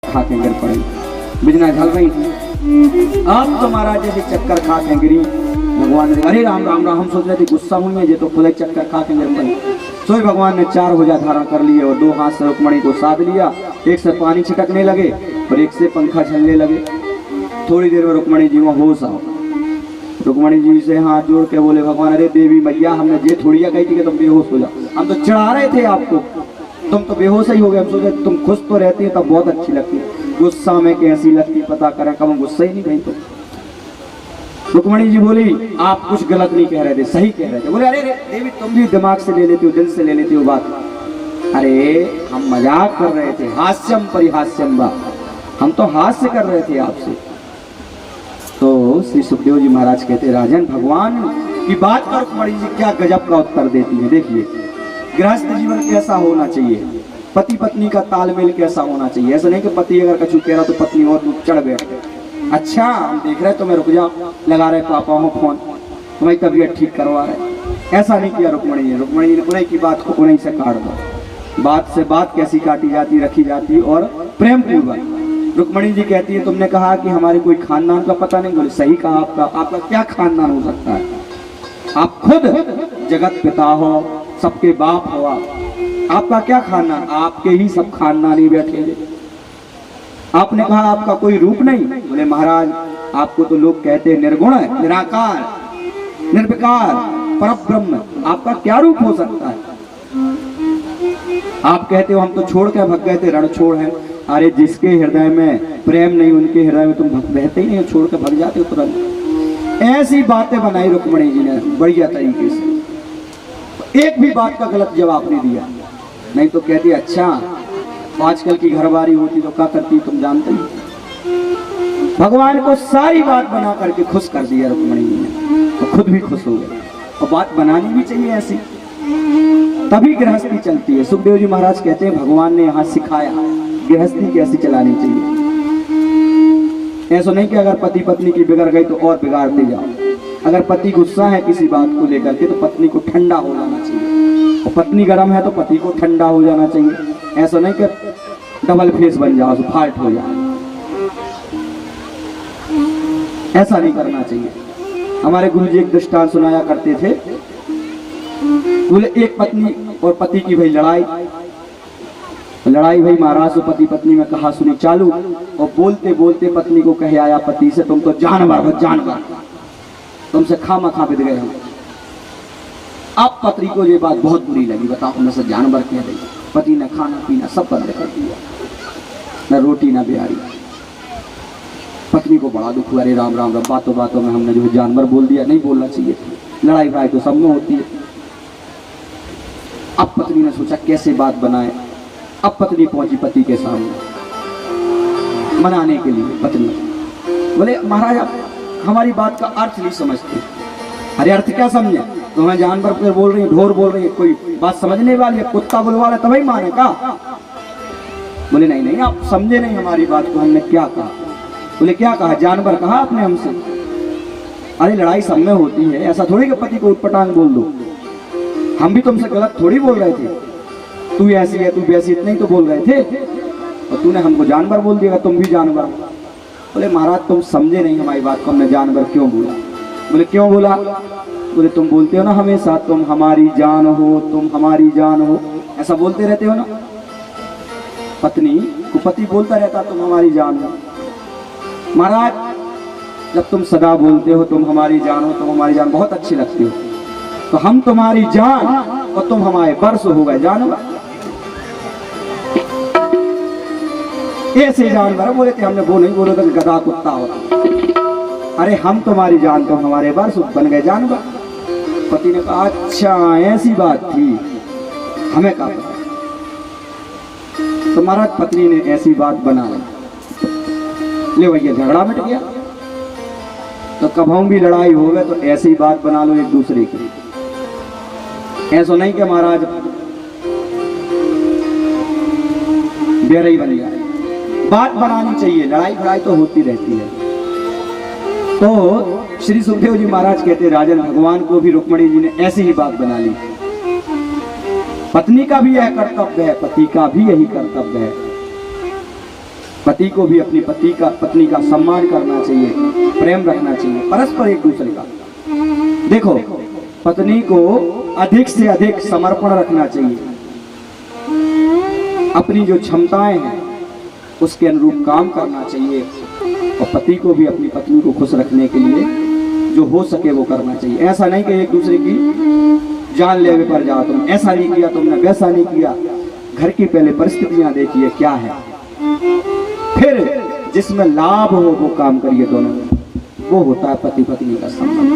खा के गिर पड़ी, बिजना झल रही थी। अब तो महाराज जैसे चक्कर खा के गिरी, भगवान ने अरे राम राम राम, हम सोच रहे थे गुस्सा हुई है ये तो खुद चक्कर खा के गिर पड़ी। सोई भगवान ने 4 भुजा धारण कर लिए और 2 हाथ से रुक्मणी को साध लिया, एक से पानी छिटकने लगे और एक से पंखा झलने लगे। थोड़ी देर में रुक्मणी जी में होश आओ, रुक्मणी जी से हाथ जोड़ के बोले भगवान अरे देवी मैया हमने ये थोड़ी कही थी कि तुम बेहोश हो जाओ, हम तो चढ़ा रहे थे आपको, तुम तो बेहोश ही हो गए। हम सोचे तुम खुश तो रहती है तब बहुत अच्छी लगती, गुस्सा में कैसी लगती पता करें, कब गुस्सा ही नहीं गई। तो रुक्मणी जी बोली आप कुछ गलत नहीं कह रहे थे, सही कह रहे थे। बोले अरे देवी तुम भी दिमाग से ले लेती हो, दिल से ले लेती हो बात। अरे हम मजाक कर रहे थे, हास्यम परिहास्यम बा, हम तो हास्य कर रहे थे आपसे। तो श्री सुखदेव जी महाराज कहते राजन भगवान की बात पर रुक्मणी जी क्या गजब का उत्तर देती है। देखिए गृहस्थ जीवन कैसा होना चाहिए, पति पत्नी का तालमेल कैसा होना चाहिए। ऐसा नहीं कि पति अगर कछु कह रहा तो पत्नी और चढ़ बैठे, अच्छा हम देख रहे तुम्हें रुक जाओ, लगा रहे पापा हो फोन, तुम्हारी तबीयत ठीक करवा रहे। ऐसा नहीं किया रुक्मणी ने। रुक्मणी ने उन्हीं की बात को उन्हीं से काट दो। बात से बात कैसी काटी जाती, रखी जाती और प्रेम पूर्वक। रुक्मणी जी कहती है तुमने कहा कि हमारे कोई खानदान का पता नहीं। बोले सही कहा, आपका क्या खानदान हो सकता है, आप खुद जगत पिता हो, सबके बाप हो, आपका क्या खानदान, आपके ही सब खानदानी बैठे। आपने कहा आपका कोई रूप नहीं। बोले महाराज आपको तो लोग कहते हैं निर्गुण है, निराकार, निर्विकार, परब्रह्म, आपका क्या रूप हो सकता है। आप कहते हो हम तो छोड़ के भग गए थे, रण छोड़ है। अरे जिसके हृदय में प्रेम नहीं उनके हृदय में तुम रहते ही नहीं, छोड़ के भग जाते हो तुरंत। ऐसी बातें बनाई रुक्मणी जी ने बढ़िया तरीके से, एक भी बात का गलत जवाब नहीं दिया। नहीं तो कहती अच्छा आजकल की घरवारी होती तो क्या करती तुम जानते ही। भगवान को सारी बात बना करके खुश कर दिया रुक्मणी जी ने, तो खुद भी खुश हो गए। और बात बनानी भी चाहिए ऐसी, तभी गृहस्थी चलती है। सुखदेव जी महाराज कहते हैं भगवान ने यहाँ सिखाया गृहस्थी कैसी चलानी चाहिए। ऐसा नहीं कि अगर पति पत्नी की बिगड़ गई तो और बिगाड़ते जाओ। अगर पति गुस्सा है किसी बात को लेकर के तो पत्नी को ठंडा हो जाना चाहिए, और पत्नी गर्म है तो पति को ठंडा हो जाना चाहिए। ऐसा नहीं कि डबल फेस बन जाओ, फाल्ट हो जाए, ऐसा नहीं करना चाहिए। हमारे गुरु जी एक दृष्टांत सुनाया करते थे। बोले एक पत्नी और पति की भाई लड़ाई भाई महाराज तो पति पत्नी में कहा सुनी चालू, और बोलते बोलते पत्नी को कहे आया पति से तुम तो जानवर तुमसे खामा खा बिद गए हो। अब पत्नी को ये बात बहुत बुरी लगी, बताओ हमने से जानवर कह दी। पति ने खाना पीना सब बंद कर दिया, न रोटी न बिहारी। पत्नी को बड़ा दुख हुआ, अरे राम राम राम, बातों बातों में हमने जो जानवर बोल दिया, नहीं बोलना चाहिए। लड़ाई भाई तो सब में होती है। अब पत्नी ने सोचा कैसे बात बनाए। अब पत्नी पहुंची पति के सामने मनाने के लिए। पत्नी बोले महाराज आप हमारी बात का अर्थ नहीं समझते। अरे अर्थ क्या समझे, तुम्हें जानवर पे बोल रही है, ढोर बोल रही है, कोई बात समझने वाली है, कुत्ता बुलवा रहा तभी माने का। बोले नहीं नहीं आप समझे नहीं हमारी बात को, हमने क्या कहा। बोले क्या कहा, जानवर कहा आपने हमसे। अरे लड़ाई सब में होती है, ऐसा थोड़ी कि पति को उटपटांग बोल दो। हम भी तुमसे गलत थोड़ी बोल रहे थे, तू ऐसी है तू वैसी, इतने ही तो बोल रहे थे, और तूने हमको जानवर बोल दिया, तुम भी जानवर। बोले महाराज तुम समझे नहीं हमारी बात को, हमने जानवर क्यों बोला। बोले क्यों बोला। बोले तुम बोलते हो ना हमेशा तुम हमारी जान हो, तुम हमारी जान हो, ऐसा बोलते रहते हो ना। पत्नी को पति बोलता रहता तुम हमारी जान हो। महाराज जब तुम सदा बोलते हो तुम हमारी जान हो, तुम हमारी जान, बहुत अच्छी लगती हो, तो हम तुम्हारी जान और तुम हमारे वर्ष हो गए जानवर। ऐसे जानवर बोले थे, हमने वो नहीं बोले थे गधा कुत्ता होता। अरे हम तुम्हारी जान तो हमारे वर्ष बन गए जानवर। पति ने कहा अच्छा ऐसी बात थी, हमें कहा पता। तो महाराज पत्नी ने ऐसी बात बना ली, ले भैया झगड़ा मिट गया। तो कभी भी लड़ाई हो गए तो ऐसी बात बना लो एक दूसरे की। ऐसा नहीं कि महाराज बेरई बन गया, बात बनानी चाहिए। लड़ाई भड़ाई तो होती रहती है। तो श्री सुखदेव जी महाराज कहते राजन भगवान को भी रुक्मणी जी ने ऐसी ही बात बना ली। पत्नी का भी यह कर्तव्य है, पति का भी यही कर्तव्य है। पति को भी अपनी पत्नी का सम्मान करना चाहिए, प्रेम रखना चाहिए परस्पर एक दूसरे का। देखो, पत्नी को अधिक से अधिक समर्पण रखना चाहिए, अपनी जो क्षमताएं हैं उसके अनुरूप काम करना चाहिए, और पति को भी अपनी पत्नी को खुश रखने के लिए जो हो सके वो करना चाहिए। ऐसा नहीं कि एक दूसरे की जान लेवे पर जाओ, तुम ऐसा नहीं किया, तुमने वैसा नहीं किया। घर की पहले परिस्थितियां देखिए क्या है, फिर जिसमें लाभ हो वो काम करिए दोनों में। वो होता है पति पत्नी का संबंध।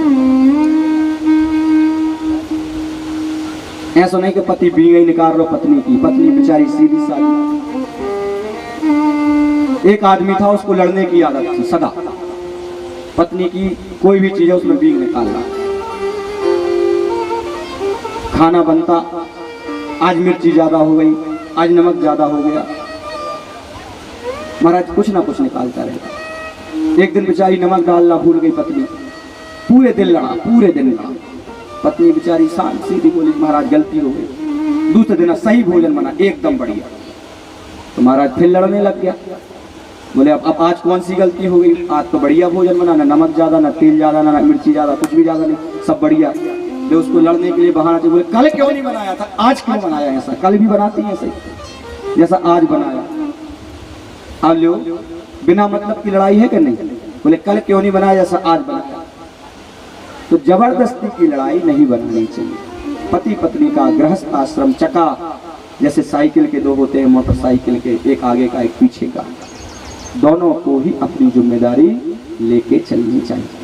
ऐसा नहीं कि पति बीवी निकाल लो पत्नी की, पत्नी बेचारी सीधी सादी। एक आदमी था, उसको लड़ने की आदत थी सदा, पत्नी की कोई भी चीज है उसमें बीग निकालना। खाना बनता, आज मिर्ची ज्यादा हो गई, आज नमक ज्यादा हो गया, महाराज कुछ ना कुछ निकालता रहता। एक दिन बेचारी नमक डालना भूल गई पत्नी, पूरे दिन लड़ा, पूरे दिन लड़ा। पत्नी बेचारी शांत सीधी बोली, महाराज गलती हो गई। दूसरे दिन सही भोजन बना एकदम बढ़िया, तो महाराज फिर लड़ने लग गया। बोले अब आज कौन सी गलती हो गई, आज तो बढ़िया भोजन बना, ना नमक ज्यादा, ना तेल ज्यादा, ना मिर्ची ज्यादा, कुछ भी ज्यादा नहीं, सब बढ़िया। जो उसको लड़ने के लिए बहाना चाहिए, बोले कल क्यों नहीं बनाया था, आज क्यों बनाया ऐसा, कल भी बनाती है ऐसे जैसा आज बनाया। अब लो, बिना मतलब की लड़ाई है कि नहीं, बोले कल क्यों नहीं बनाया जैसा आज बनाया। तो जबरदस्ती की लड़ाई नहीं बनानी चाहिए। पति पत्नी का गृहस्थ आश्रम चका जैसे साइकिल के दो होते हैं, मोटरसाइकिल के, एक आगे का एक पीछे का, दोनों को ही अपनी जिम्मेदारी लेके चलनी चाहिए।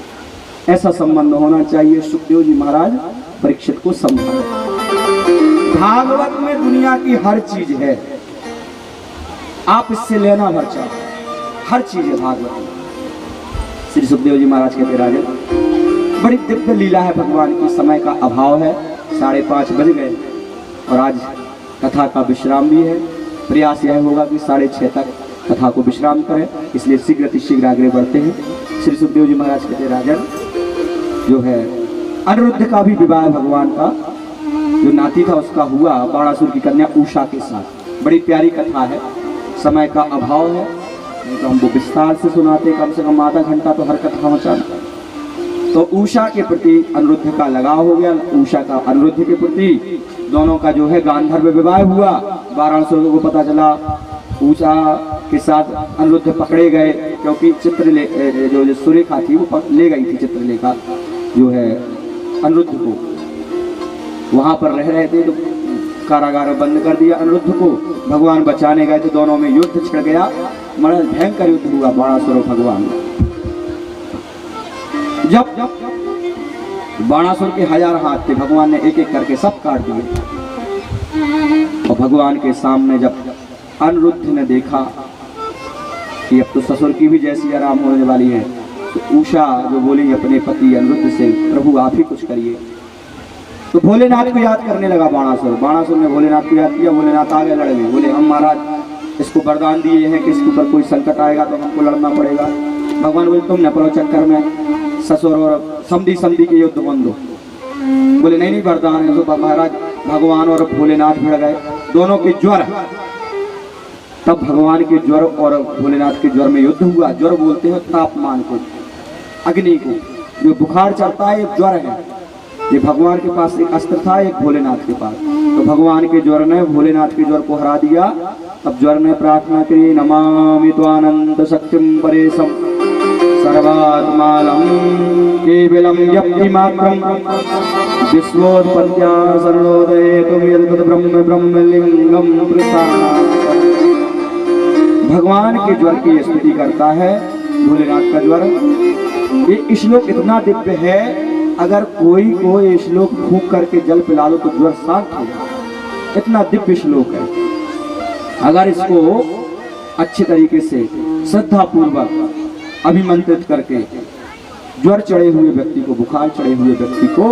ऐसा संबंध होना चाहिए। सुखदेव जी महाराज परीक्षित को समझाए, भागवत में दुनिया की हर चीज है, आप इससे लेना भर चाहो, हर चीज है भागवत में। श्री सुखदेव जी महाराज कहते राजन, बड़ी दिव्य लीला है भगवान की। समय का अभाव है, 5:30 बज गए और आज कथा का विश्राम भी है। प्रयास यह होगा कि 6:30 तक कथा को विश्राम करें, इसलिए शीघ्र आगे बढ़ते हैं। श्री सुखदेव जी महाराज कहते राजन, जो है अनिरुद्ध का भी विवाह भगवान का जो नाती था उसका हुआ बाणासुर की कन्या उषा के साथ। बड़ी प्यारी कथा है, समय का अभाव है, नहीं तो हमको विस्तार से सुनाते, कम से कम आधा घंटा तो हर कथा मचाना। तो उषा के प्रति अनिरुद्ध का लगाव हो गया, उषा का अनिरुद्ध के प्रति, दोनों का जो है गांधर्व विवाह हुआ। वाराणसी को पता चला, उषा के साथ अनिरुद्ध पकड़े गए, क्योंकि जो सुरेखा थी वो ले गई थी चित्रलेखा जो है अनिरुद्ध को। वहां पर रह रहे थे तो कारागार में बंद कर दिया अनिरुद्ध को। भगवान बचाने गए तो दोनों में युद्ध छिड़ गया, बड़ा भयंकर युद्ध हुआ बाणासुर और भगवान। जब बाणासुर के 1000 हाथ थे, भगवान ने एक एक करके सब काट दिए। और भगवान के सामने जब अनिरुद्ध ने देखा कि अब तो ससुर की भी जैसी आराम होने वाली है, तो उषा जो बोली अपने पति अनिरुद्ध से, प्रभु आप ही कुछ करिए। तो भोलेनाथ को याद करने लगा बाणासुर। बाणासुर ने भोलेनाथ को याद किया, भोलेनाथ आगे लड़ गए। बोले हम महाराज इसको वरदान दिए हैं कि इसके ऊपर कोई संकट आएगा तो हमको लड़ना पड़ेगा। भगवान बोले तुम न पड़ो चक्कर में, ससुर और समधी के युद्ध बंद हो। बोले नहीं वरदान है। तो महाराज भगवान और भोलेनाथ भिड़ गए, दोनों के ज्वर। तब भगवान के ज्वर और भोलेनाथ के ज्वर में युद्ध हुआ। ज्वर बोलते हैं तापमान को, अग्नि को, जो बुखार चढ़ता है, ये ज्वर है। ये भगवान के पास एक अस्त्र था, एक भोलेनाथ के पास। तो भगवान के ज्वर ने भोलेनाथ के ज्वर को हरा दिया। तब ज्वर ने प्रार्थना की, नमामि त्वानंत शक्तिं परेशम सर्वात्मानं केवलं यप्तिमात्रं विश्वोत्पत्त्या सर्वोदयेतुं यद् ब्रह्म ब्रह्मलिंगं प्रसाद। भगवान के ज्वर की स्तुति करता है भोलेनाथ का ज्वर। ये श्लोक इतना दिव्य है, अगर कोई को ये श्लोक फूंक करके जल पिला दो तो ज्वर शांत हो जाए। इतना दिव्य श्लोक है। अगर इसको अच्छे तरीके से श्रद्धा पूर्वक अभिमंत्रित करके ज्वर चढ़े हुए व्यक्ति को, बुखार चढ़े हुए व्यक्ति को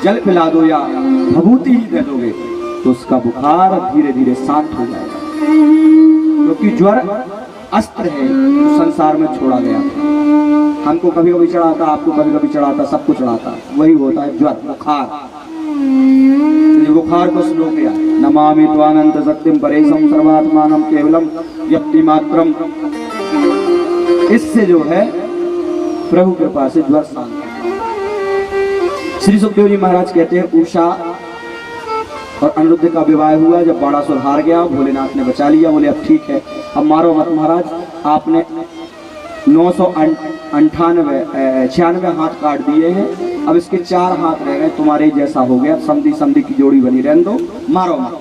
जल पिला दो या भभूति ही दे दोगे तो उसका बुखार धीरे धीरे शांत हो जाएगा। क्योंकि ज्वर अस्त्र है जो संसार में छोड़ा गया था। हमको कभी कभी चढ़ाता, आपको कभी कभी चढ़ाता, सबको चढ़ाता, वही होता है ज्वर, बुखार। समझे बुखार को स्लो किया। नमामि त्वानंत शक्तिम परेशम सर्वात्मानम केवलम व्यक्ति मात्रम। इससे जो है प्रभु कृपा से ज्वर शांत। श्री सुखदेव जी महाराज कहते हैं उषा और अनिरुद्ध का विवाह हुआ, जब बाणासुर हार गया भोलेनाथ ने बचा लिया। बोले अब ठीक है, अब मारो मत महाराज, आपने 996 हाथ काट दिए हैं, अब इसके 4 हाथ रह गए, तुम्हारे जैसा हो गया, समधी समधी की जोड़ी बनी रहने दो, मारो मत।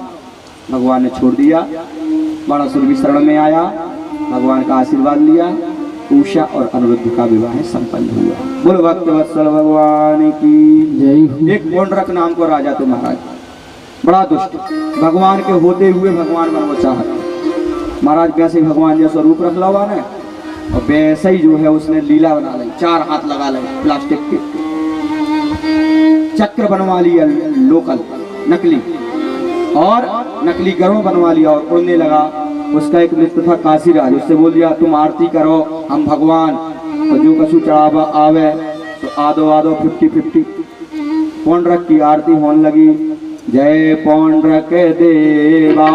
भगवान ने छोड़ दिया। बाणासुर भी शरण में आया, भगवान का आशीर्वाद लिया, उषा और अनिरुद्ध का विवाह संपन्न हुआ। बोलो भक्त वत्सल भगवान की जय। एक पौंड्रक नाम को राजा थे महाराज, बड़ा दुष्ट, भगवान के होते हुए भगवान बनना चाहता। महाराज वैसे ही भगवान जैसा रूप रख लवा ने, और वैसे ही जो है उसने लीला बना ली, 4 हाथ लगा ले, प्लास्टिक के चक्र बनवा लिया, लोकल नकली, और नकली गरुड़ बनवा लिया और उड़ने लगा। उसका एक मित्र था काशीराज, उससे बोल दिया तुम आरती करो, हम भगवान, और जो कछु चढ़ावा आवे तो आदो आदो 50-50। पौंड्रक की आरती होने लगी। जय पौंड्रक देवा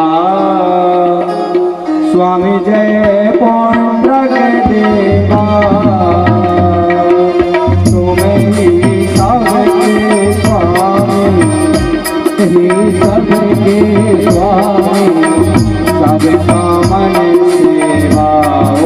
स्वामी, जय पौंड्रक देवा, तुम्हें ही सबके स्वामी, ही सबके स्वामी, सब कामन सेवा। ओ